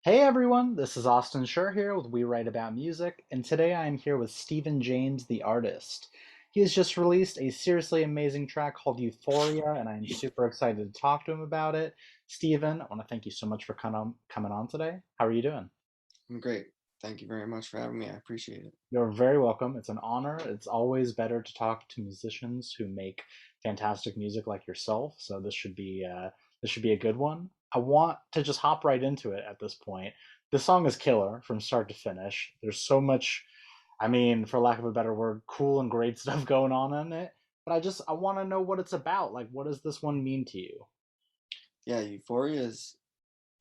Hey everyone, this is Austin Schur here with We Write About Music, and today I am here with Stephen James, the artist. He has just released a seriously amazing track called Euphoria, and I'm super excited to talk to him about it. Stephen, I want to thank you so much for coming on today. How are you doing? I'm great. Thank you very much for having me. I appreciate it. You're very welcome. It's an honor. It's always better to talk to musicians who make fantastic music like yourself. So this should be a good one. I want to just hop right into it at this point. The song is killer from start to finish. There's so much, I mean, for lack of a better word, cool and great stuff going on in it. But I want to know what it's about. Like, what does this one mean to you? Yeah, Euphoria's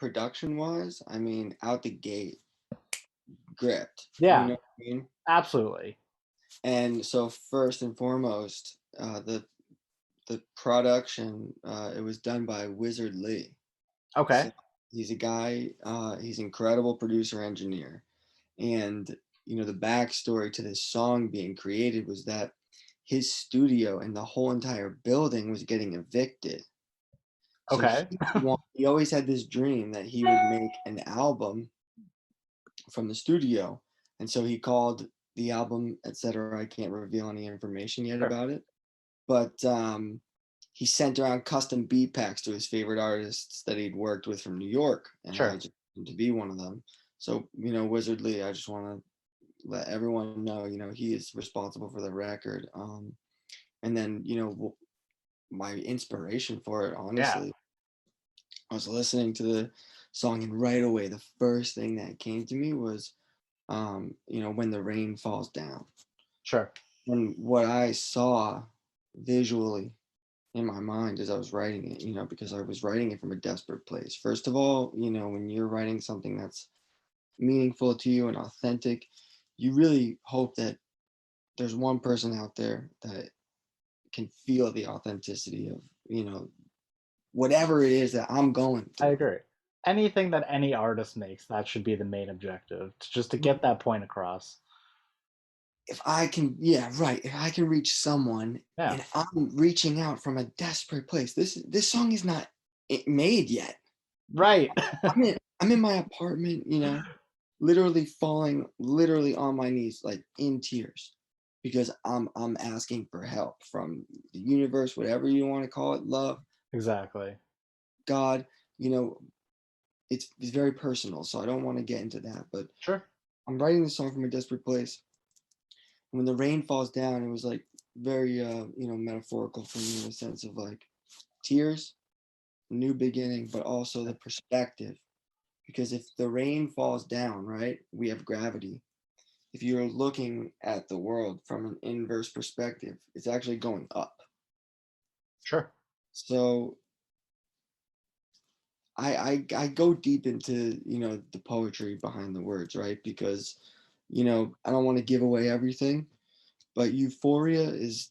production wise, I mean, out the gate, gripped. You Yeah, know what I mean? absolutely. And so first and foremost, the production it was done by Wizard Lee. Okay, So he's a guy. He's an incredible producer engineer. And the backstory to this song being created was that his studio and the whole entire building was getting evicted. So okay, he always had this dream that he would make an album from the studio, and so he called the album, etc. I can't reveal any information yet sure, about it, but he sent around custom beat packs to his favorite artists that he'd worked with from New York, and I sure. just happened to be one of them. So Wizard Lee, I just want to let everyone know, he is responsible for the record. And then my inspiration for it, Yeah, honestly, I was listening to the song, and right away, the first thing that came to me was, when the rain falls down. sure. And what I saw visually in my mind as I was writing it, because I was writing it from a desperate place. First of all, when you're writing something that's meaningful to you and authentic, you really hope that there's one person out there that can feel the authenticity of, whatever it is that I'm going I through. agree. Anything that any artist makes, that should be the main objective, just to get that point across. If I can, yeah, right. If I can reach someone Yeah. and I'm reaching out from a desperate place, this song is not made yet. Right. I'm in my apartment, literally falling, literally on my knees, like in tears, because I'm asking for help from the universe, whatever you want to call it, love, Exactly. God. You know, it's very personal, so I don't want to get into that. But Sure. I'm writing this song from a desperate place. When the rain falls down, it was like very metaphorical for me in the sense of like tears, new beginning, but also the perspective. Because if the rain falls down, right, we have gravity. If you're looking at the world from an inverse perspective, it's actually going up. Sure. So I go deep into the poetry behind the words, right? Because I don't want to give away everything, but Euphoria is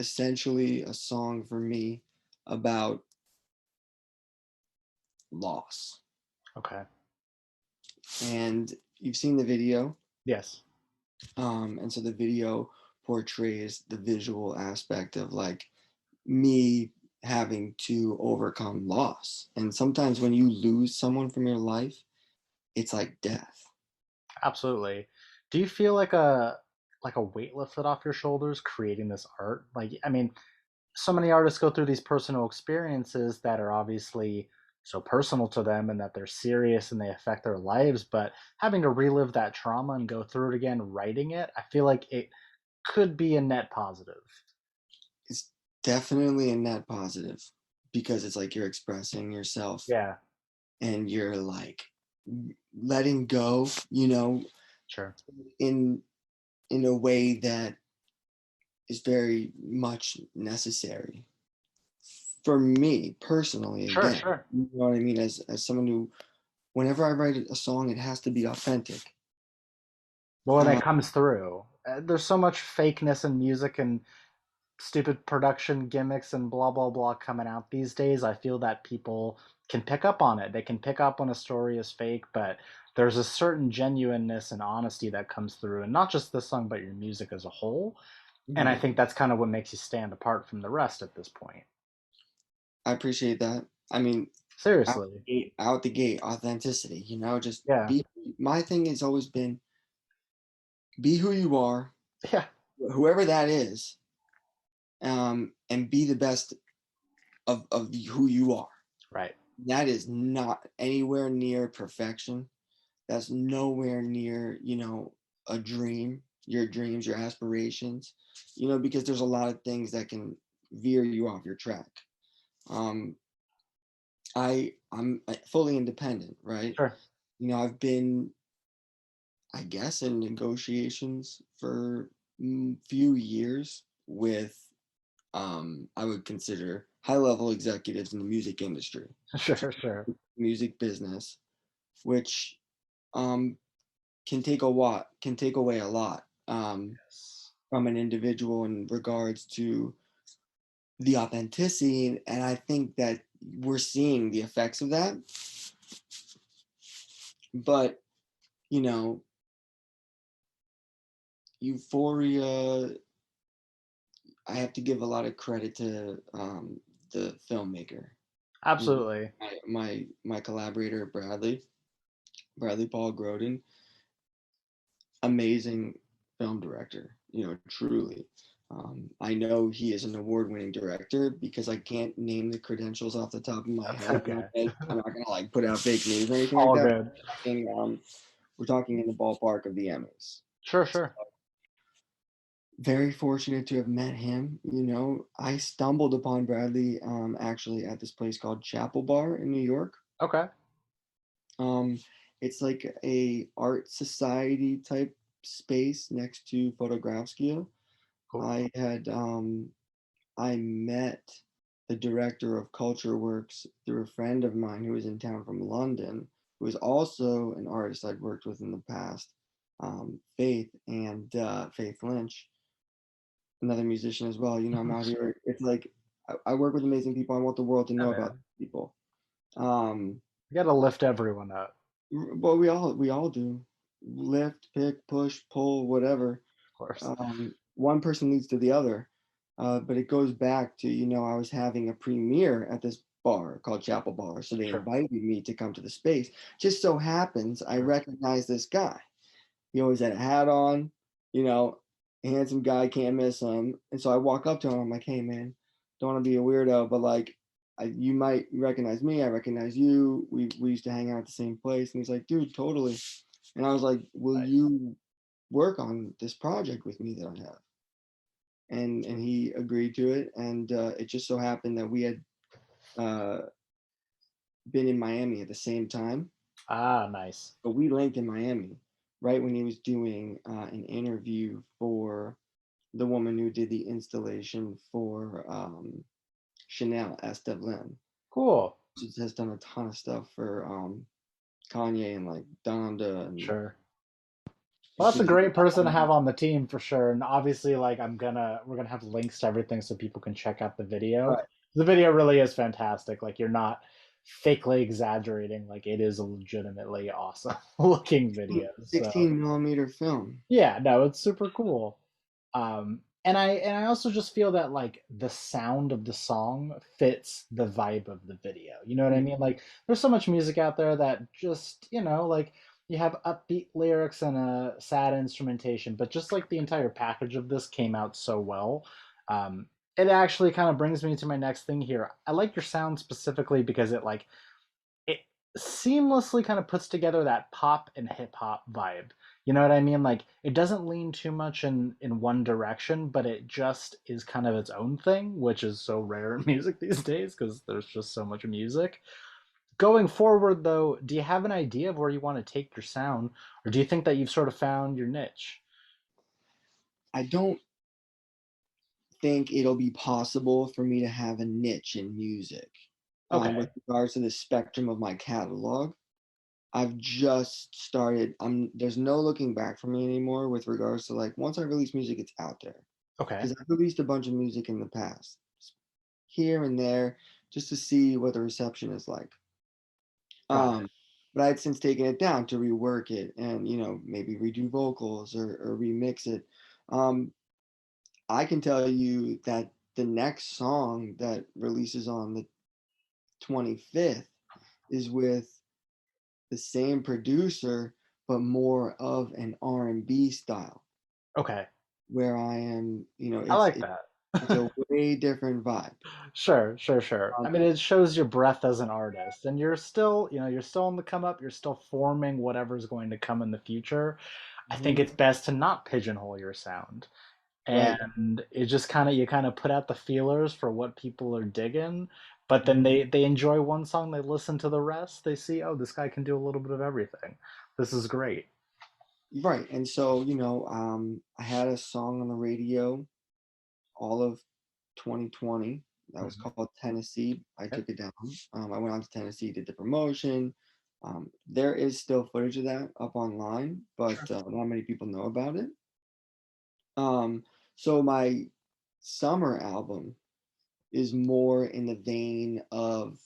essentially a song for me about loss. Okay. And you've seen the video, Yes. and so the video portrays the visual aspect of like me having to overcome loss. And sometimes when you lose someone from your life, it's like death. Absolutely. Do you feel like a weight lifted off your shoulders creating this art? Like, I mean, so many artists go through these personal experiences that are obviously so personal to them and that they're serious and they affect their lives, but having to relive that trauma and go through it again, writing it, I feel like it could be a net positive. It's definitely a net positive because it's like you're expressing yourself Yeah, and you're like letting go, sure. in in a way that is very much necessary for me personally. Sure, Again, sure. you know what I mean, as someone who, whenever I write a song, it has to be authentic. Well, when it uh, comes through, there's so much fakeness in music and stupid production gimmicks and blah blah blah coming out these days. I feel that people can pick up on it. They can pick up when a story is fake, but there's a certain genuineness and honesty that comes through, and not just this song, but your music as a whole. And I mhm. think that's kind of what makes you stand apart from the rest at this point. I appreciate that. I mean, Seriously. Out the gate, authenticity. Just Yeah. be. My thing has always been be who you are, Yeah. whoever that is, and be the best of who you are. Right. That is not anywhere near perfection. That's nowhere near, a dream, your dreams, your aspirations, because there's a lot of things that can veer you off your track. Um, I'm fully independent, right? Sure. I've been, I guess, in negotiations for few years with, I would consider high level executives in the music industry, Sure. Sure. music business, which um, can take away a lot Yes. from an individual in regards to the authenticity, and I think that we're seeing the effects of that. But you know, Euphoria, I have to give a lot of credit to the filmmaker, Absolutely. my collaborator Bradley Paul Groden, amazing film director, truly. I know he is an award-winning director because I can't name the credentials off the top of my That's head. okay. I'm not gonna like put out fake news or anything like All that. good. We're talking in the ballpark of the Emmys. Sure. Sure. Very fortunate to have met him. I stumbled upon Bradley actually at this place called Chapel Bar in New York. Okay. Um, it's like a art society type space next to Photografskia. Cool. I met the director of Culture Works through a friend of mine who was in town from London, who is also an artist I'd worked with in the past, Faith Lynch, another musician as well. I'm out here. It's like I work with amazing people. I want the world to Yeah, know about man. people. Um, You got to lift everyone up. well, we all do. Lift, pick, push, pull, whatever. Of course. One person leads to the other. But it goes back to, I was having a premiere at this bar called Chapel Bar. So they Sure. invited me to come to the space. Just so happens I Sure. recognize this guy. He always had a hat on, you know, handsome guy, can't miss him. And so I walk up to him. I'm like, hey, man, don't want to be a weirdo, but like, you might recognize me. I recognize you. We used to hang out at the same place. And he's like, dude, totally. And I was like, will Nice. you work on this project with me that I have? And he agreed to it. And it just so happened that we had uh, been in Miami at the same time, Ah, nice. but we linked in Miami right when he was doing an interview for the woman who did the installation for Chanel, Esteve Lynn. Cool. She has done a ton of stuff for Kanye and like Donda, Sure. and Well, that's she a did. great person to have on the team for sure. And obviously, like we're gonna have links to everything so people can check out the video. Right. The video really is fantastic. Like you're not fakely exaggerating. Like it is a legitimately awesome looking video. So 16 millimeter film. yeah, no, it's super cool. And I also just feel that like the sound of the song fits the vibe of the video. You know what I Mm. mean? Like there's so much music out there that just, like you have upbeat lyrics and a sad instrumentation, but just like the entire package of this came out so well. Um, it actually kind of brings me to my next thing here. I like your sound specifically because it seamlessly kind of puts together that pop and hip hop vibe. You know what I mean? Like it doesn't lean too much in one direction, but it just is kind of its own thing, which is so rare in music these days because there's just so much music. Going forward though, do you have an idea of where you want to take your sound, or do you think that you've sort of found your niche? I don't think it'll be possible for me to have a niche in music. With Okay. regards to the spectrum of my catalog, I've just started. There's no looking back for me anymore with regards to like once I release music, it's out there. Okay. Because I've released a bunch of music in the past, here and there, just to see what the reception is like. Got it. Um, but I had since taken it down to rework it and maybe redo vocals or remix it. Um, I can tell you that the next song that releases on the 25th is with the same producer, but more of an R&B style, Okay, where I am, I it's like it, that. it's a way different vibe. Sure, sure, sure. I Um, mean, it shows your breadth as an artist, and you're still, you're still on the come up. You're still forming whatever's going to come in the future. I think mhm, it's best to not pigeonhole your sound, right. and it just kind of you kind of put out the feelers for what people are digging. But then Mhm. they enjoy one song, they listen to the rest, they see, oh, this guy can do a little bit of everything. This is great. Right. And so, I had a song on the radio all of 2020 that was Mhm. called Tennessee. I Okay, took it down. I went on to Tennessee, did the promotion. There is still footage of that up online, but sure. not many people know about it. Um, so my summer album is more in the vein of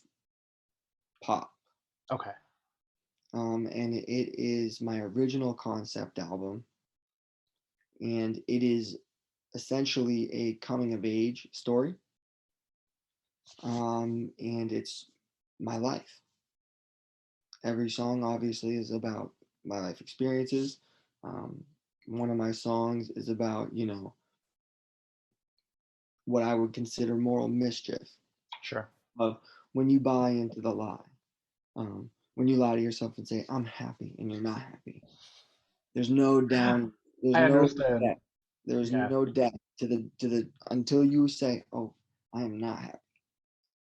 pop. Okay, And it is my original concept album, and it is essentially a coming of age story. And it's my life. Every song obviously is about my life experiences. Um, one of my songs is about, what I would consider moral mischief sure. of when you buy into the lie. When you lie to yourself and say, I'm happy, and you're not happy. There's no down, there's I no understand. depth. There's Yeah, no depth to the until you say, oh, I am not happy.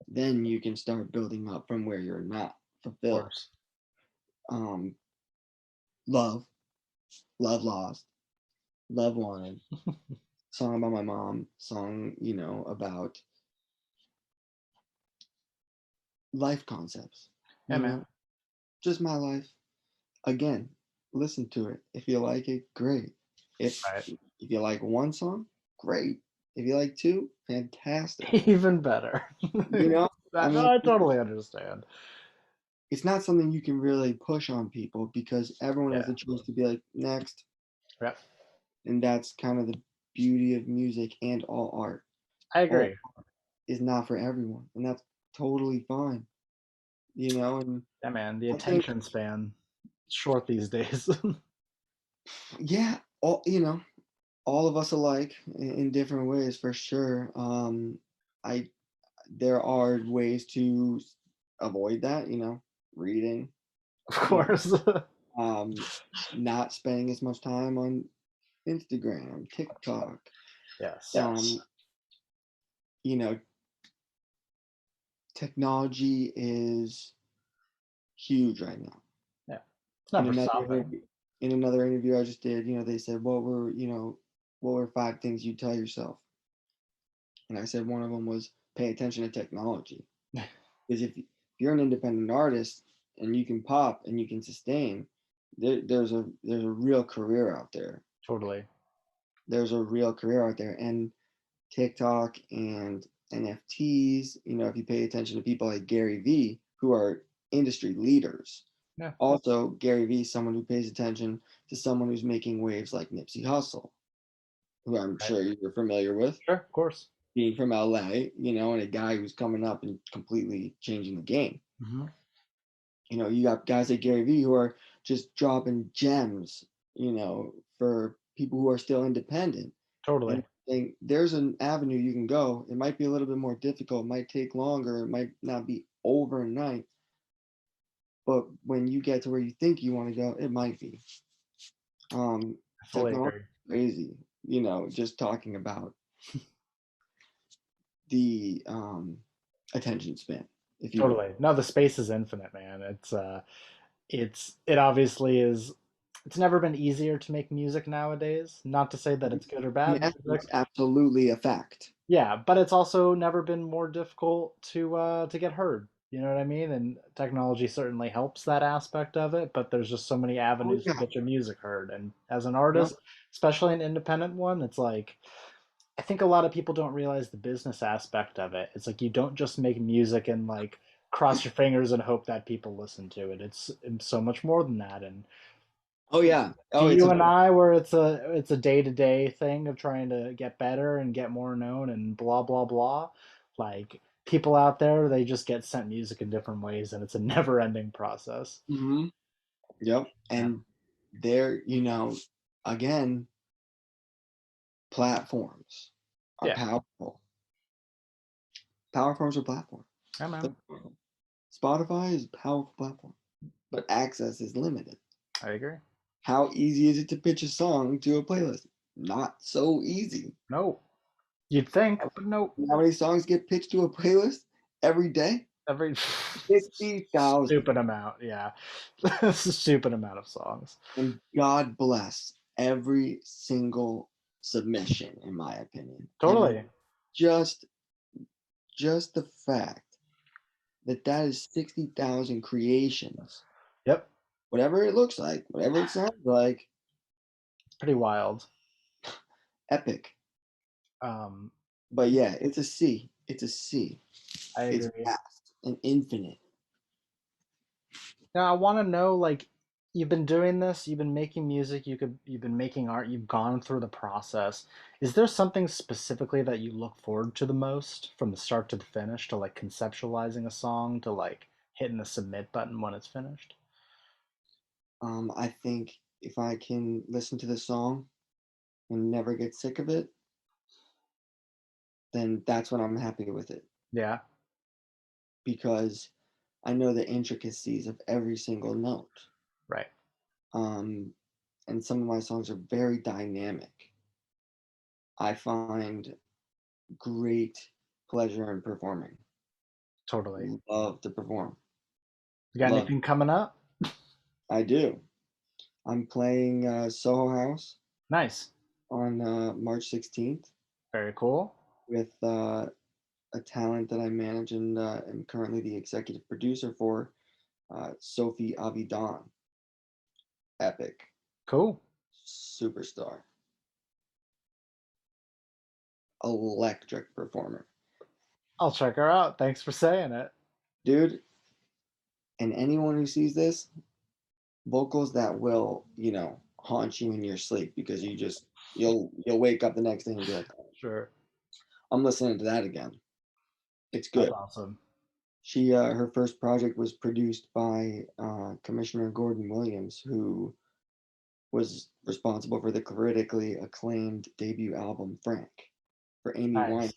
Then you can start building up from where you're not of fulfilled. course. Um, love, love lost, love wanted, song about my mom, song, about life concepts, Yeah, you man. know, just my life. Again, listen to it. If you like it, great. If Right. if you like one song, great. If you like two, fantastic. Even better. You know, I No, mean, I totally understand. it's not something you can really push on people because everyone has Yeah. the choice to be like next, Yep. and that's kind of the beauty of music and all art. I All agree. is not for everyone, and that's totally fine. And Yeah, man. The I think, attention span short these days. yeah, all of us alike in different ways for sure. I There are ways to avoid that, reading, Of you course. know, not spending as much time on Instagram, TikTok. Yes. Um, you know, Technology is huge right now. Yeah. It's In never another stopping. interview, in another interview I just did, they said, what were five things you tell yourself? And I said one of them was pay attention to technology. Because if you're an independent artist and you can pop and you can sustain, there's a real career out there. Totally. There's a real career out there, and TikTok and NFTs. If you pay attention to people like Gary Vee, who are industry leaders. Yeah. Also, Gary Vee, someone who pays attention to someone who's making waves like Nipsey Hussle, who I'm Right. sure you're familiar with, Sure. Of course. being from LA, and a guy who's coming up and completely changing the game. Hmm. You got guys like Gary Vee who are just dropping gems, for people who are still independent. And Totally. think there's an avenue you can go. It might be a little bit more difficult, it might take longer, it might not be overnight, but when you get to where you think you want to go, it might be. I fully Technology agree. is crazy, just talking about the attention span, if you will. Totally. No, the space is infinite, man. It obviously is. It's never been easier to make music nowadays. Not to say that it's good or bad Yes, music. it's absolutely a fact. Yeah, but it's also never been more difficult to get heard. You know what I mean? And technology certainly helps that aspect of it, but there's just so many Oh avenues to yeah. get your music heard. And as an Yep. artist, especially an independent one, it's like I think a lot of people don't realize the business aspect of it. It's like you don't just make music and like cross your fingers and hope that people listen to it. It's so much more than that. And Oh yeah. to Oh, it's you a and I, where it's a day to day thing of trying to get better and get more known and blah blah blah, like people out there, they just get sent music in different ways, and it's a never-ending process. Hmm. Yep. Yeah, And there, again, platforms are yeah, powerful. Power are platform. yeah, They're man. powerful. Spotify is a powerful platform, but access is limited. I agree. How easy is it to pitch a song to a playlist? Not so easy. No, you'd think, but no. How many songs get pitched to a playlist every day? Every 50,000. stupid amount, yeah, stupid amount of songs. And God bless every single submission, in my opinion. And Totally. just just the fact that that is 60,000 creations, Yep. whatever it looks like, whatever it sounds like, Pretty wild. epic. Um, But yeah, it's a C. It's a C. I It's agree. vast and infinite. Now I want to know, like, you've been doing this, you've been making music, you've been making art, you've gone through the process. Is there something specifically that you look forward to the most from the start to the finish, to like conceptualizing a song to like hitting the submit button when it's finished? I think if I can listen to the song and never get sick of it, then that's when I'm happy with it Yeah, because I know the intricacies of every single note. right. Um, and some of my songs are very dynamic. I find great pleasure in performing. Totally. Love to perform. You got Love. anything coming up? I do. I'm playing Soho House Nice. on March 16th Very cool. with a talent that I manage and am currently the executive producer for, Sophie Avidan. Epic. Cool. Superstar. Electric performer. I'll check her out. Thanks for saying it. Dude, and anyone who sees this, vocals that will, haunt you in your sleep because you'll wake up the next day and be like, "Oh, Sure. I'm listening to that again." It's That's good. awesome. She her first project was produced by Commissioner Gordon Williams, who was responsible for the critically acclaimed debut album Frank for Amy Wine. Nice.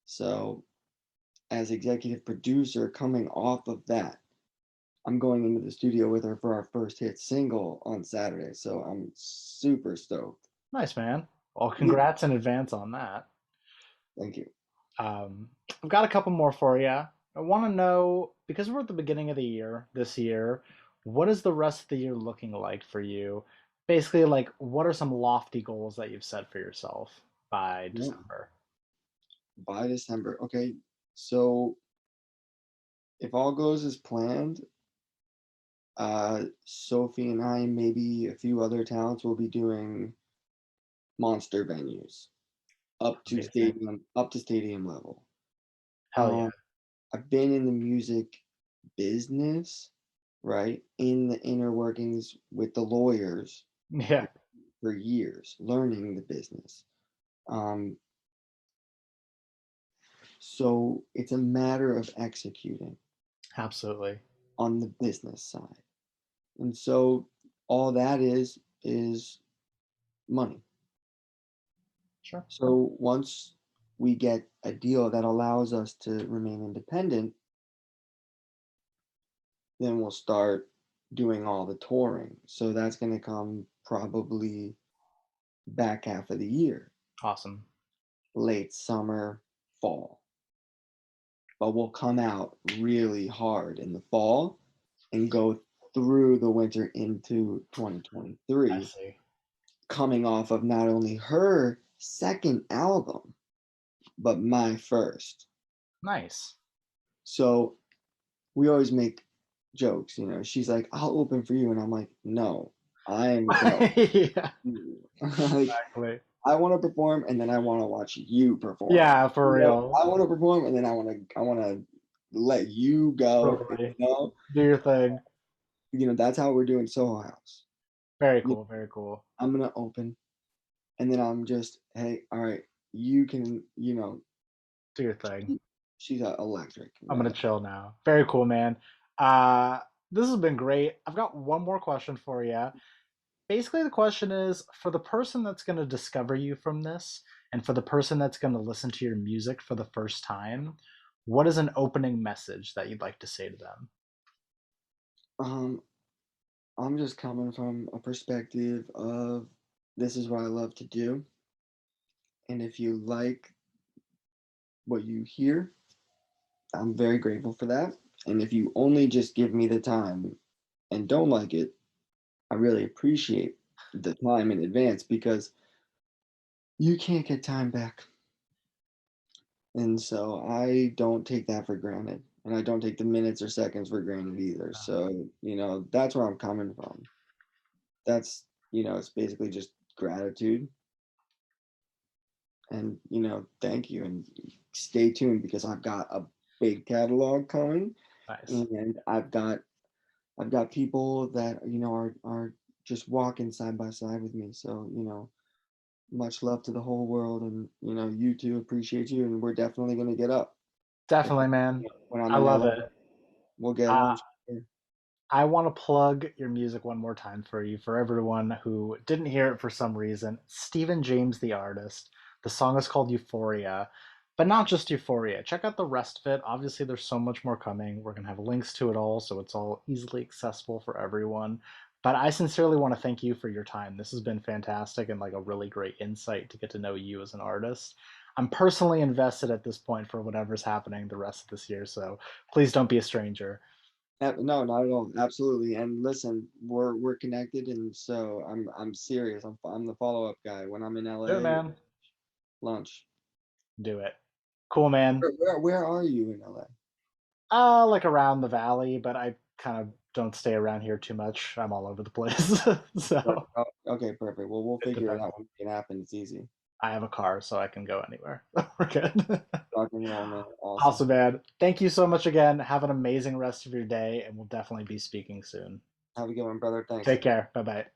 So, as executive producer, coming off of that, I'm going into the studio with her for our first hit single on Saturday. So I'm super stoked. Nice, man. Well, Yeah. congrats in advance on that. Thank you. I've got a couple more for you. I want to know, because we're at the beginning of the year this year, what is the rest of the year looking like for you? Basically, like, what are some lofty goals that you've set for yourself by Yeah. December? By December. Okay. So if all goes as planned, Sophie and I, maybe a few other talents, will be doing monster venues Amazing. up to stadium level. Hell yeah. Um, I've been in the music business, right? In the inner workings with the lawyers Yeah, for years, learning the business. Um, so it's a matter of executing absolutely. on the business side. And so all that is money. Sure. So once we get a deal that allows us to remain independent, then we'll start doing all the touring. So that's going to come probably back half of the year, Awesome. late summer, fall. But we'll come out really hard in the fall and go through the winter into I 2023, see. coming off of not only her second album, but my first. Nice. So we always make jokes, she's like, I'll open for you. And I'm like, no, I'm going Yeah, to. Like, exactly. I want to perform and then I want to watch you perform. Yeah, for real. I want to perform and then I want to let you go. Totally. Do your thing. That's how we're doing Soho House. Very You cool. Very cool. I'm gonna open and then I'm just, hey, all right, you can, Do your thing. she's electric. I'm Yeah. gonna chill now. Very cool, man. Uh, this has been great. I've got one more question for you. Basically, the question is for the person that's gonna discover you from this, and for the person that's gonna listen to your music for the first time, what is an opening message that you'd like to say to them? Um, I'm just coming from a perspective of this is what I love to do, and if you like what you hear, I'm very grateful for that. And if you only just give me the time and don't like it, I really appreciate the time in advance because you can't get time back. And so I don't take that for granted. And I don't take the minutes or seconds for granted either. So, that's where I'm coming from. That's, it's basically just gratitude and, thank you. And stay tuned because I've got a big catalog coming Nice. and I've got people that, are just walking side by side with me. So, much love to the whole world and, you too appreciate you. And we're definitely going to get up. If, Definitely, man. when I'm I in love LA, it. we'll get Uh, lunch. I want to plug your music one more time for you, for everyone who didn't hear it for some reason. Stephen James, the artist. The song is called Euphoria, but not just Euphoria. Check out the rest of it. Obviously, there's so much more coming. We're going to have links to it all, so it's all easily accessible for everyone. But I sincerely want to thank you for your time. This has been fantastic and like a really great insight to get to know you as an artist. I'm personally invested at this point for whatever's happening the rest of this year, so please don't be a stranger. No, not at all. Absolutely. And listen, we're connected, and so I'm serious. I'm the follow up guy. When I'm in Do it, LA, man. lunch. Do it. Cool, man. Where are you in LA? Like around the valley, but I kind of don't stay around here too much. I'm all over the place. So Okay, perfect. Well, we'll it figure it depends. out when it can happen. It's easy. I have a car, so I can go anywhere. We're good. Rock and roll, man. Awesome. Awesome, man. Thank you so much again. Have an amazing rest of your day, and we'll definitely be speaking soon. Have a good one, brother. Thanks. Take care. Bye bye.